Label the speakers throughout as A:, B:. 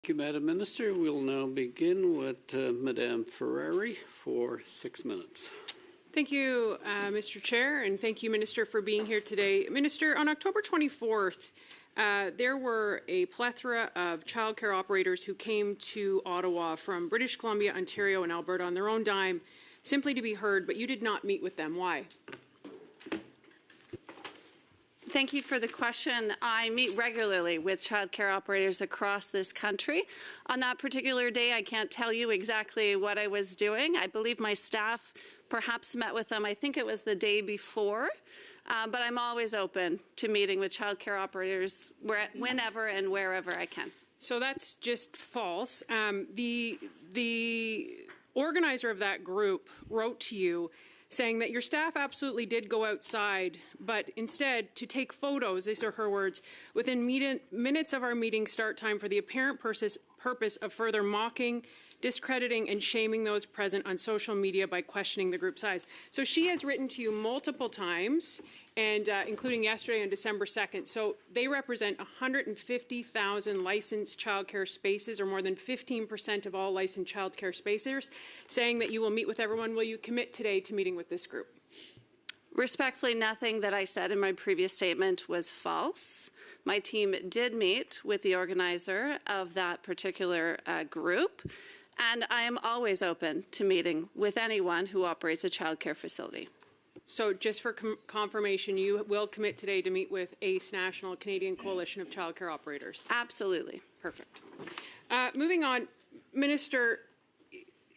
A: Thank you, Madam Minister. We'll now begin with Madame Ferrari for 6 minutes.
B: Thank you, Mr. Chair, and thank you, Minister, for being here today. Minister, on October 24th, there were a plethora of childcare operators who came to Ottawa from British Columbia, Ontario, and Alberta on their own dime, simply to be heard, but you did not meet with them. Why?
C: Thank you for the question. I meet regularly with childcare operators across this country. On that particular day, I can't tell you exactly what I was doing. I believe my staff perhaps met with them, I think it was the day before, but I'm always open to meeting with childcare operators whenever and wherever I can.
B: So that's just false. The organizer of that group wrote to you saying that your staff absolutely did go outside, but instead to take photos, these are her words, within minutes of our meeting start time for the apparent purpose of further mocking, discrediting, and shaming those present on social media by questioning the group size. So she has written to you multiple times, and including yesterday on December 2nd. So they represent 150,000 licensed childcare spaces, or more than 15% of all licensed childcare spaces, saying that you will meet with everyone. Will you commit today to meeting with this group?
C: Respectfully, nothing that I said in my previous statement was false. My team did meet with the organizer of that particular group, and I am always open to meeting with anyone who operates a childcare facility.
B: So just for confirmation, you will commit today to meet with ACE, National Canadian Coalition of Childcare Operators?
C: Absolutely.
B: Perfect. Moving on, Minister,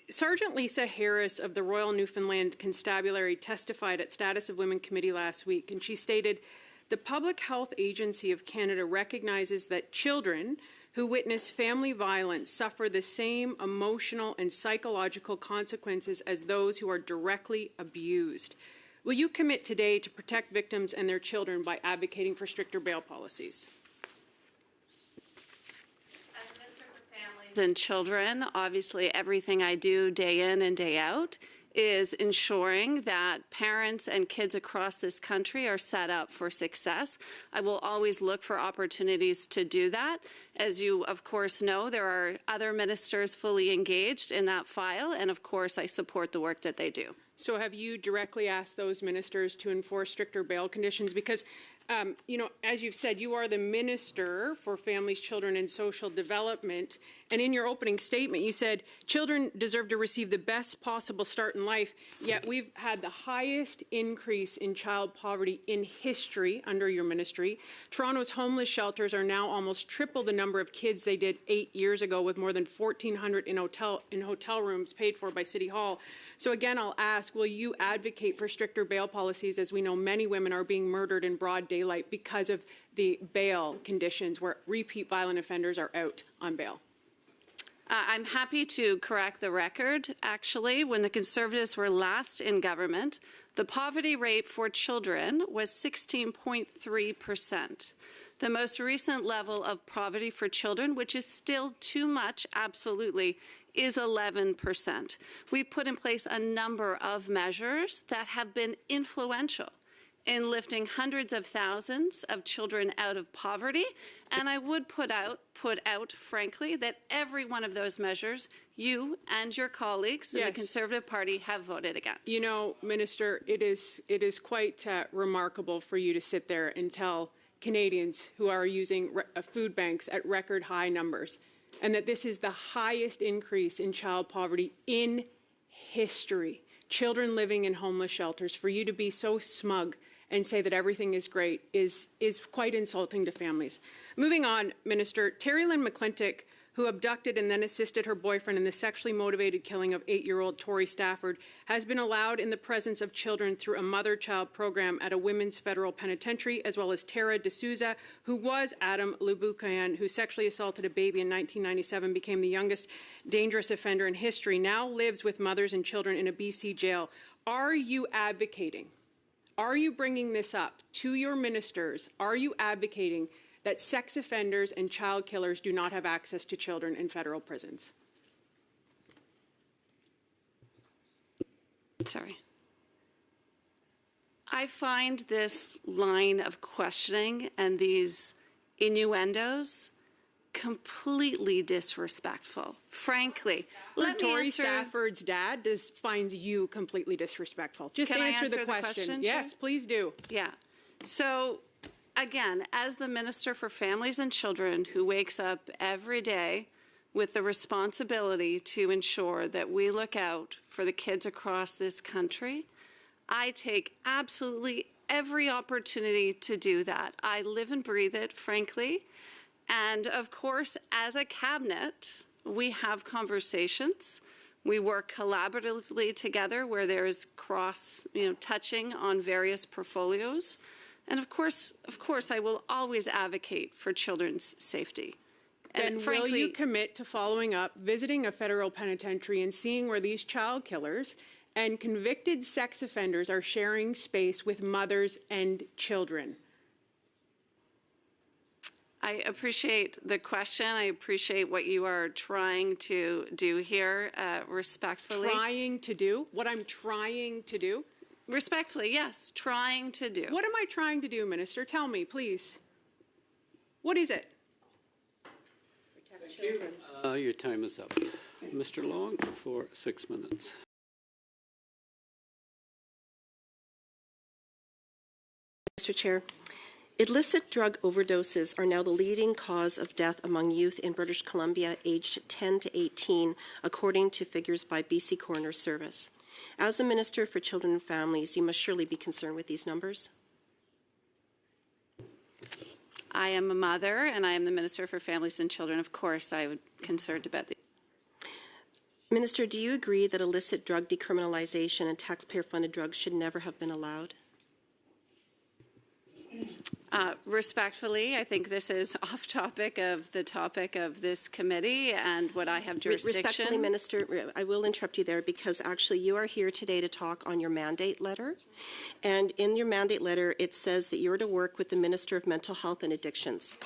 B: Sergeant Lisa Harris of the Royal Newfoundland Constabulary testified at Status of Women Committee last week, and she stated, "The Public Health Agency of Canada recognizes that children who witness family violence suffer the same emotional and psychological consequences as those who are directly abused. Will you commit today to protect victims and their children by advocating for stricter bail policies?"
C: As Minister for Families and Children, obviously everything I do day in and day out is ensuring that parents and kids across this country are set up for success. I will always look for opportunities to do that. As you, of course, know, there are other ministers fully engaged in that file, and of course, I support the work that they do.
B: So have you directly asked those ministers to enforce stricter bail conditions? Because, you know, as you've said, you are the Minister for Families, Children and Social Development. And in your opening statement, you said children deserve to receive the best possible start in life. Yet we've had the highest increase in child poverty in history under your ministry. Toronto's homeless shelters are now almost triple the number of kids they did 8 years ago, with more than 1,400 in hotel rooms paid for by City Hall. So again, I'll ask, will you advocate for stricter bail policies, as we know many women are being murdered in broad daylight because of the bail conditions where repeat violent offenders are out on bail?
C: I'm happy to correct the record. Actually, when the Conservatives were last in government, the poverty rate for children was 16.3%. The most recent level of poverty for children, which is still too much, absolutely, is 11%. We've put in place a number of measures that have been influential in lifting hundreds of thousands of children out of poverty, and I would put out, frankly, that every one of those measures you and your colleagues in the Conservative Party have voted against.
B: You know, Minister, it is quite remarkable for you to sit there and tell Canadians who are using food banks at record high numbers, and that this is the highest increase in child poverty in history. Children living in homeless shelters, for you to be so smug and say that everything is great is quite insulting to families. Moving on, Minister, Terry Lynn McClintock, who abducted and then assisted her boyfriend in the sexually motivated killing of 8-year-old Tori Stafford, has been allowed in the presence of children through a mother-child program at a women's federal penitentiary, as well as Tara D'Souza, who was Adam Lubukayan, who sexually assaulted a baby in 1997, became the youngest dangerous offender in history, now lives with mothers and children in a BC jail. Are you advocating? Are you bringing this up to your ministers? Are you advocating that sex offenders and child killers do not have access to children in federal prisons?
C: Sorry. I find this line of questioning and these innuendos completely disrespectful, frankly. Let me
B: Tori
C: answer.
B: Stafford's dad finds you completely disrespectful. Just
C: Can I
B: answer the
C: answer the
B: question.
C: question,
B: Yes,
C: Chair?
B: please do.
C: Yeah. So, again, as the Minister for Families and Children who wakes up every day with the responsibility to ensure that we look out for the kids across this country, I take absolutely every opportunity to do that. I live and breathe it, frankly. And of course, as a cabinet, we have conversations. We work collaboratively together where there is touching on various portfolios. And of course, I will always advocate for children's safety.
B: And will you commit to following up, visiting a federal penitentiary and seeing where these child killers and convicted sex offenders are sharing space with mothers and children?
C: I appreciate the question. I appreciate what you are trying to do here, respectfully.
B: Trying to do? What I'm trying to do?
C: Respectfully, yes, trying to do.
B: What am I trying to do, Minister? Tell me, please. What is it?
A: Thank you. Your time is up. Mr. Long for 6 minutes.
D: Mr. Chair, illicit drug overdoses are now the leading cause of death among youth in British Columbia aged 10 to 18, according to figures by BC Coroner Service. As the Minister for Children and Families, you must surely be concerned with these numbers.
C: I am a mother, and I am the Minister for Families and Children. Of course, I would be concerned about these.
D: Minister, do you agree that illicit drug decriminalization and taxpayer-funded drugs should never have been allowed?
C: Respectfully, I think this is off topic of the topic of this committee and what I have jurisdiction.
D: Respectfully, Minister, I will interrupt you there because actually you are here today to talk on your mandate letter. And in your mandate letter, it says that you're to work with the Minister of Mental Health and Addictions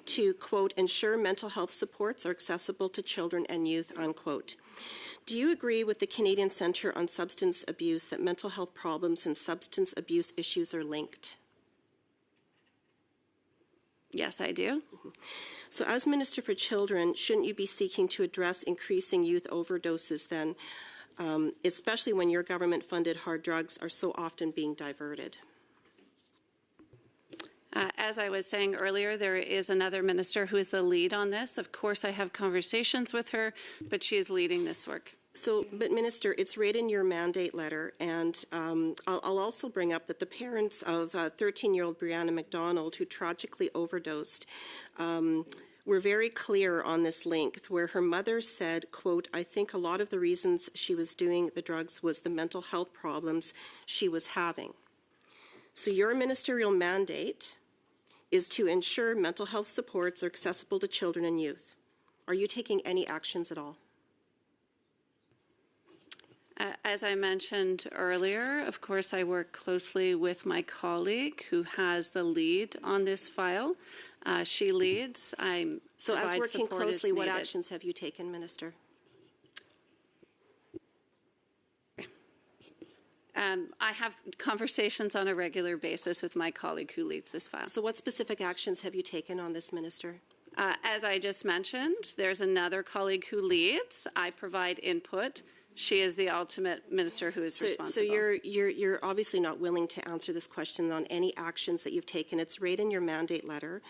D: to, quote, ensure mental health supports are accessible to children and youth, unquote. Do you agree with the Canadian Centre on Substance Abuse that mental health problems and substance abuse issues are linked?
C: Yes, I do.
D: So as Minister for Children, shouldn't you be seeking to address increasing youth overdoses then, especially when your government-funded hard drugs are so often being diverted?
C: As I was saying earlier, there is another minister who is the lead on this. Of course, I have conversations with her, but she is leading this work.
D: So, but Minister, it's right in your mandate letter, and I'll also bring up that the parents of 13-year-old Brianna McDonald, who tragically overdosed, were very clear on this link, where her mother said, quote, I think a lot of the reasons she was doing the drugs was the mental health problems she was having. So your ministerial mandate is to ensure mental health supports are accessible to children and youth. Are you taking any actions at all?
C: As I mentioned earlier, of course, I work closely with my colleague who has the lead on this file. She leads.
D: So as working closely, what actions have you taken, Minister?
C: I have conversations on a regular basis with my colleague who leads this file.
D: So what specific actions have you taken on this, Minister?
C: As I just mentioned, there's another colleague who leads. I provide input. She is the ultimate minister who is responsible.
D: So you're obviously not willing to answer this question on any actions that you've taken. It's right in your mandate letter.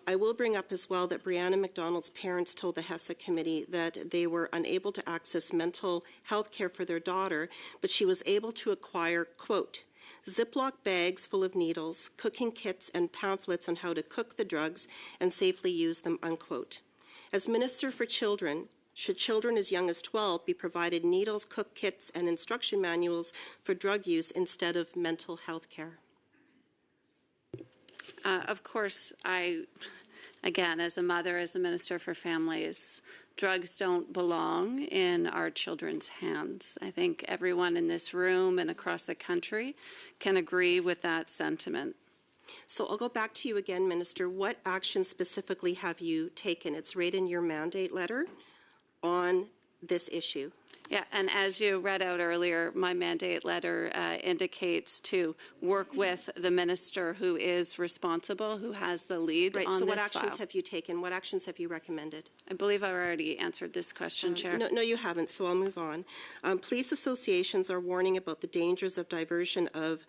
D: I will bring up as well that Brianna McDonald's parents told the HESA committee that they were unable to access mental health care for their daughter, but she was able to acquire, quote, Ziploc bags full of needles, cooking kits, and pamphlets on how to cook the drugs and safely use them, unquote. As Minister for Children, should children as young as 12 be provided needles, cook kits, and instruction manuals for drug use instead of mental health care?
C: Of course, again, as a mother, as the Minister for Families, drugs don't belong in our children's hands. I think everyone in this room and across the country can agree with that sentiment.
D: So I'll go back to you again, Minister. What actions specifically have you taken? It's right in your mandate letter on this issue.
C: Yeah, and as you read out earlier, my mandate letter indicates to work with the minister who is responsible, who has the lead
D: Right,
C: on
D: so
C: this
D: what actions
C: file.
D: have you taken? What actions have you recommended?
C: I believe I've already answered this question, Chair.
D: No, you haven't, so I'll move on. Police associations are warning about the dangers of diversion of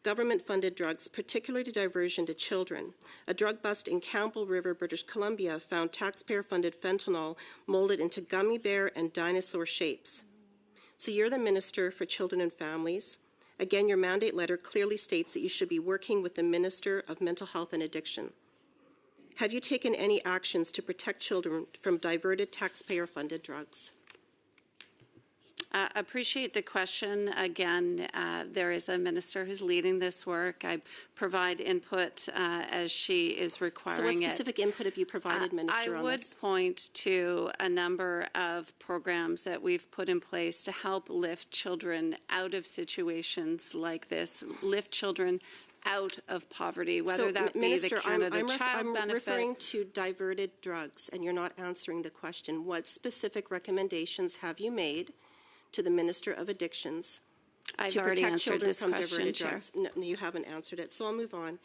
D: government-funded drugs, particularly diversion to children. A drug bust in Campbell River, British Columbia, found taxpayer-funded fentanyl molded into gummy bear and dinosaur shapes. So you're the Minister for Children and Families. Again, your mandate letter clearly states that you should be working with the Minister of Mental Health and Addiction. Have you taken any actions to protect children from diverted taxpayer-funded drugs?
C: Appreciate the question. Again, there is a minister who's leading this work. I provide input as she is requiring it.
D: So what specific input have you provided, Minister, on this?
C: I would point to a number of programs that we've put in place to help lift children out of situations like this, lift children out of poverty, whether that be
D: Minister,
C: the Canada Child
D: I'm
C: Benefit.
D: referring to diverted drugs, and you're not answering the question. What specific recommendations have you made to the Minister of Addictions
C: I've
D: to
C: already
D: protect
C: answered
D: children
C: this
D: from
C: question,
D: diverted
C: Chair.
D: drugs? No, you haven't answered it, so I'll move on.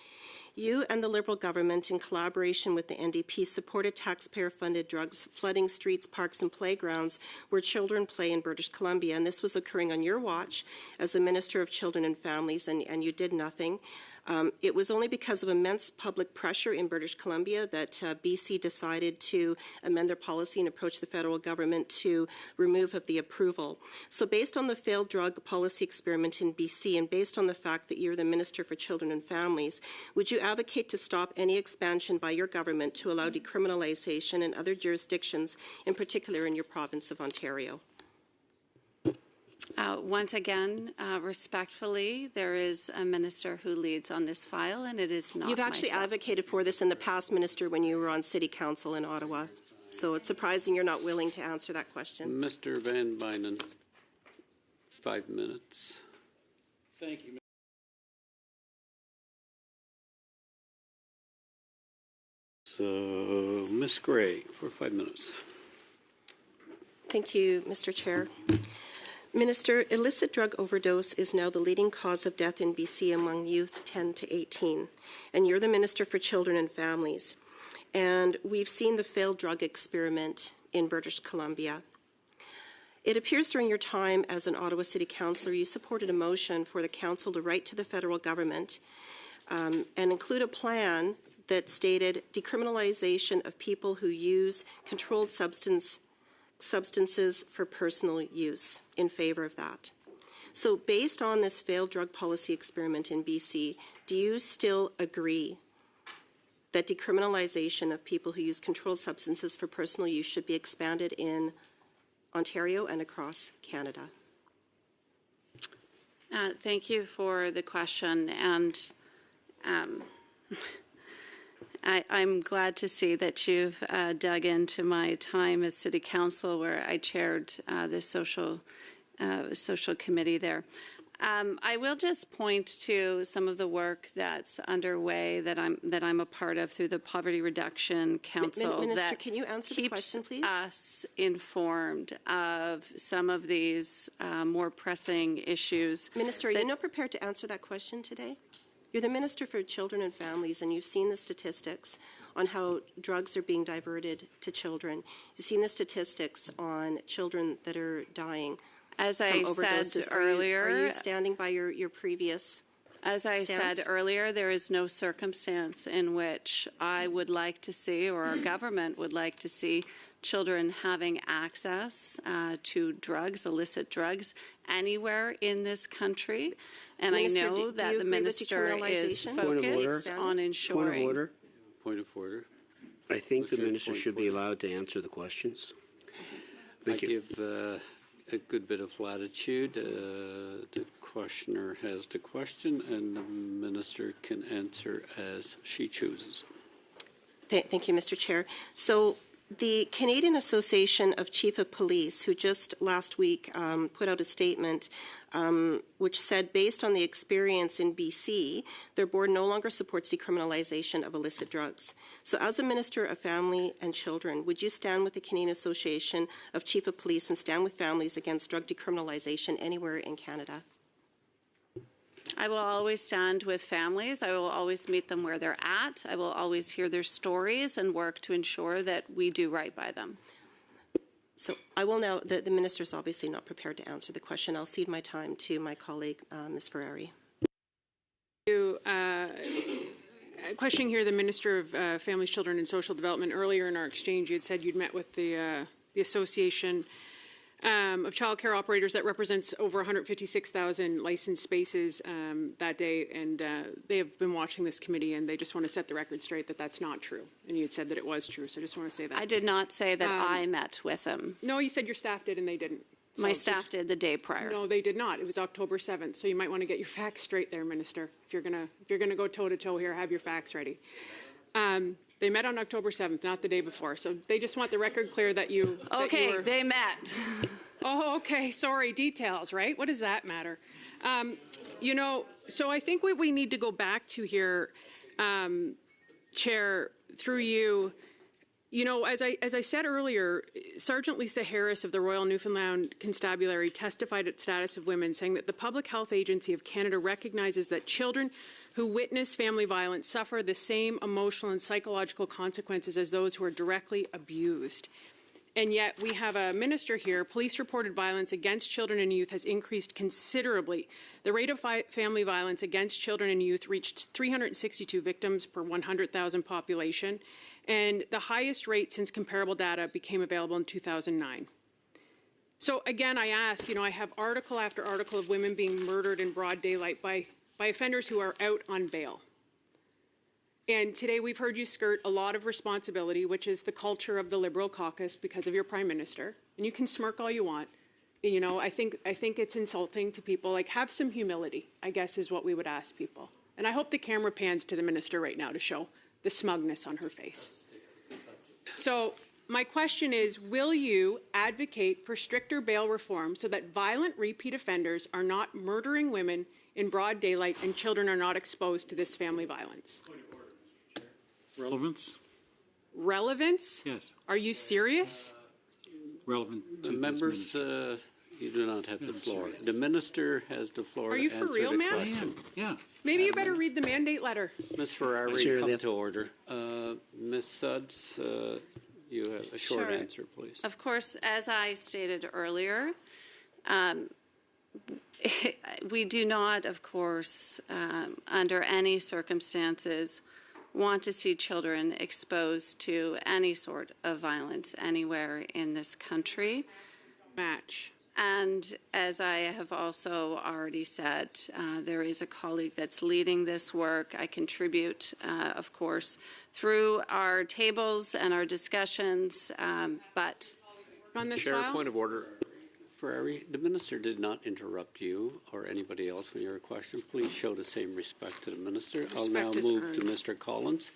D: You and the Liberal government, in collaboration with the NDP, supported taxpayer-funded drugs flooding streets, parks, and playgrounds where children play in British Columbia, and this was occurring on your watch as the Minister of Children and Families, and you did nothing. It was only because of immense public pressure in British Columbia that BC decided to amend their policy and approach the federal government to remove of the approval. So based on the failed drug policy experiment in BC and based on the fact that you're the Minister for Children and Families, would you advocate to stop any expansion by your government to allow decriminalization in other jurisdictions, in particular in your province of Ontario?
C: Once again, respectfully, there is a minister who leads on this file, and it is not
D: You've actually
C: myself.
D: advocated for this in the past, Minister, when you were on City Council in Ottawa. So it's surprising you're not willing to answer that question.
A: Mr. Van Bynen, 5 minutes.
E: Thank you.
A: So, Ms. Gray for 5 minutes.
D: Thank you, Mr. Chair. Minister, illicit drug overdose is now the leading cause of death in BC among youth 10 to 18, and you're the Minister for Children and Families. And we've seen the failed drug experiment in British Columbia. It appears during your time as an Ottawa City Councillor, you supported a motion for the Council to write to the federal government and include a plan that stated decriminalization of people who use controlled substances for personal use, in favor of that. So based on this failed drug policy experiment in BC, do you still agree that decriminalization of people who use controlled substances for personal use should be expanded in Ontario and across Canada?
C: Thank you for the question, and I'm glad to see that you've dug into my time as City Council, where I chaired the social committee there. I will just point to some of the work that's underway that I'm a part of through the Poverty Reduction Council.
D: Minister,
C: that
D: can you answer the question, please?
C: keeps us informed of some of these more pressing issues.
D: Minister, are you not prepared to answer that question today? You're the Minister for Children and Families, and you've seen the statistics on how drugs are being diverted to children. You've seen the statistics on children that are dying.
C: As I said earlier,
D: are you standing by your previous
C: as I
D: stance?
C: said earlier, there is no circumstance in which I would like to see, or our government would like to see, children having access to drugs, illicit drugs, anywhere in this country. And
D: Minister,
C: I know
D: do
C: that
D: you
C: the
D: agree with
C: minister is
D: decriminalization?
C: focused on ensuring.
F: Point of order.
A: Point of order.
F: I think the
A: What's your
F: minister
A: point
F: should
A: for
F: be
A: it?
F: allowed to answer the questions.
A: I
F: Thank you.
A: give a good bit of latitude. The questioner has the question, and the minister can answer as she chooses.
D: Thank you, Mr. Chair. So The Canadian Association of Chief of Police, who just last week put out a statement which said, based on the experience in BC, their board no longer supports decriminalization of illicit drugs. So as a Minister of Family and Children, would you stand with the Canadian Association of Chief of Police and stand with families against drug decriminalization anywhere in Canada?
C: I will always stand with families. I will always meet them where they're at. I will always hear their stories and work to ensure that we do right by them.
D: So I will now, the Minister is obviously not prepared to answer the question. I'll cede my time to my colleague, Ms. Ferrari.
B: Questioning here the Minister of Families, Children and Social Development. Earlier in our exchange, you had said you'd met with the Association of childcare operators that represents over 156,000 licensed spaces that day, and they have been watching this committee, and they just want to set the record straight that that's not true. And you had said that it was true, so I just want to say that.
C: I did not say that I met with them.
B: No, you said your staff did, and they didn't.
C: My staff did the day prior.
B: No, they did not. It was October 7th, so you might want to get your facts straight there, Minister. If you're gonna go toe to toe here, have your facts ready. They met on October 7th, not the day before. So they just want the record clear that you.
C: Okay, they met.
B: Oh, okay. Sorry, details, right? What does that matter? You know, so I think what we need to go back to here, Chair, through you. You know, as I said earlier, Sergeant Lisa Harris of the Royal Newfoundland Constabulary testified at Status of Women, saying that the Public Health Agency of Canada recognizes that children who witness family violence suffer the same emotional and psychological consequences as those who are directly abused. And yet we have a minister here. Police-reported violence against children and youth has increased considerably. The rate of family violence against children and youth reached 362 victims per 100,000 population, and the highest rate since comparable data became available in 2009. So again, I ask, you know, I have article after article of women being murdered in broad daylight by offenders who are out on bail. And today we've heard you skirt a lot of responsibility, which is the culture of the Liberal caucus because of your Prime Minister. And you can smirk all you want. You know, I think it's insulting to people. Like, have some humility, I guess, is what we would ask people. And I hope the camera pans to the Minister right now to show the smugness on her face. So my question is, will you advocate for stricter bail reform so that violent repeat offenders are not murdering women in broad daylight and children are not exposed to this family violence?
E: Relevance?
B: Relevance?
E: Yes.
B: Are you serious?
E: Relevant to
A: The members, you do not have the floor. The Minister has the floor.
B: Are you
A: to
B: for
A: answer
B: real,
A: the
B: ma'am?
A: question.
E: Yeah.
B: Maybe you better read the mandate letter.
A: Ms. Ferrari,
F: Chair,
A: come
F: that-
A: to order. Ms. Suds, you have a short
C: Sure.
A: answer, please.
C: Of course, as I stated earlier, we do not, of course, under any circumstances, want to see children exposed to any sort of violence anywhere in this country.
B: Match.
C: And as I have also already said, there is a colleague that's leading this work. I contribute, of course, through our tables and our discussions, but
B: On this
A: Chair,
B: file?
A: point of order. Ferrari, the Minister did not interrupt you or anybody else with your question. Please show the same respect to the Minister. I'll now
B: Respect is
A: move
B: earned.
A: to Mr. Collins.